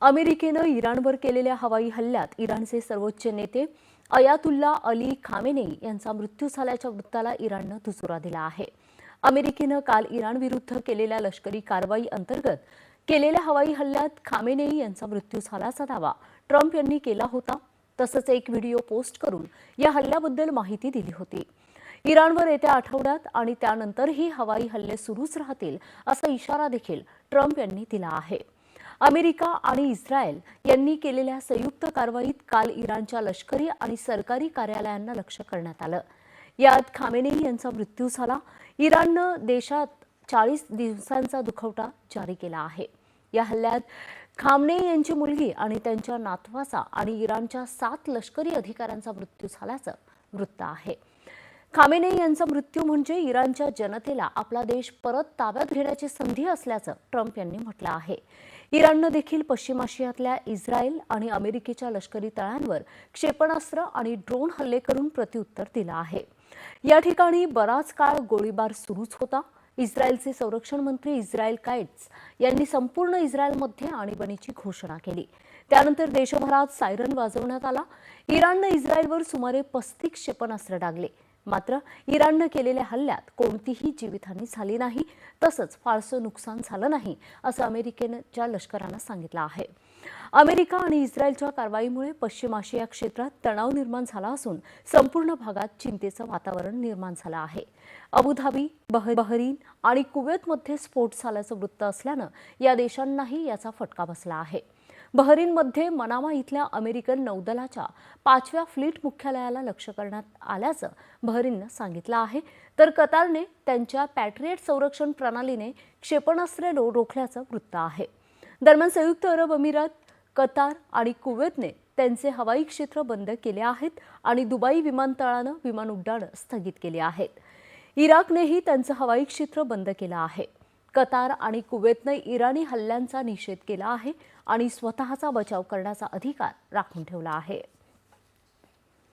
अमेरिकेनं इराणवर केलेल्या हवाई हल्ल्यात इराणचे सर्वोच्च नेते अयातुल्ला अली खामेनेई यांचा मृत्यू झाल्याच्या वृत्ताला इराणनं दुजोरा दिला आहे। अमेरिकेनं काल इराणविरुद्ध केलेल्या लष्करी कारवाई अंतर्गत केलेल्या हवाई हल्ल्यात खामेनेई यांचा मृत्यू झाल्याचा दावा ट्रम्प यांनी केला होता। तसंच एक व्हिडिओ पोस्ट करून या हल्ल्याबद्दल माहिती दिली होती। इराणवर येत्या आठवड्यात आणि त्यानंतरही हवाई हल्ले सुरूच राहतील असा इशारा देखील ट्रम्प यांनी दिला आहे। अमेरिका आणि इस्रायल यांनी केलेल्या संयुक्त कारवाईत काल इराणच्या लष्करी आणि सरकारी कार्यालयांना लक्ष्य करण्यात आलं। यात खामेनेई यांचा मृत्यू झाला। इराणनं देशात 40 दिवसांचा दुखवटा जारी केला आहे। या हल्ल्यात खामेनेई यांची मुलगी आणि त्यांच्या नातवाचा आणि इराणच्या 7 लष्करी अधिकाऱ्यांचा मृत्यू झाल्याचं वृत्त आहे। खामेनेई यांचा मृत्यू म्हणजे इराणच्या जनतेला आपला देश परत ताब्यात घेण्याची संधी असल्याचं ट्रम्प यांनी म्हटलं आहे। इराणनं देखील पश्चिम आशियातल्या इस्रायल आणि अमेरिकेच्या लष्करी तळांवर क्षेपणास्त्र आणि ड्रोन हल्ले करून प्रत्युत्तर दिलं आहे। या ठिकाणी बराच काळ गोळीबार सुरूच होता। इस्रायलचे संरक्षण मंत्री इस्रायल कायट्स यांनी संपूर्ण इस्रायलमध्ये आणीबाणीची घोषणा केली। त्यानंतर देशभरात सायरन वाजवण्यात आला। इराणनं इस्रायलवर सुमारे 35 क्षेपणास्त्र डागले। मात्र इराणनं केलेल्या हल्ल्यात कोणतीही जीवितहानी झाली नाही, तसंच फारसं नुकसान झालं नाही असं अमेरिकेच्या लष्करानं सांगितलं आहे। अमेरिका आणि इस्रायलच्या कारवाईमुळे पश्चिम आशिया क्षेत्रात तणाव निर्माण झाला असून संपूर्ण भागात चिंतेचं वातावरण निर्माण झालं आहे। अबुधाबी, बहरीन आणि कुवेतमध्ये स्फोट झाल्याचं वृत्त असल्यानं या देशांनाही याचा फटका बसला आहे। बहरीनमध्ये मनामा इथल्या अमेरिकन नौदलाच्या 5व्या फ्लीट मुख्यालयाला लक्ष्य करण्यात आल्याचं बहरीननं सांगितलं आहे। तर कतारने त्यांच्या पॅट्रियट संरक्षण प्रणालीने क्षेपणास्त्रे रोखल्याचं वृत्त आहे। दरम्यान संयुक्त अरब अमिरात, कतार आणि कुवेतने त्यांचे हवाई क्षेत्र बंद केले आहेत आणि दुबई विमानतळानं विमान उड्डाणं स्थगित केली आहेत। इराकनेही त्यांचं हवाई क्षेत्र बंद केलं आहे। कतार आणि कुवेतने इराणी हल्ल्यांचा निषेध केला आहे आणि स्वतःचा बचाव करण्याचा अधिकार राखून ठेवला आहे।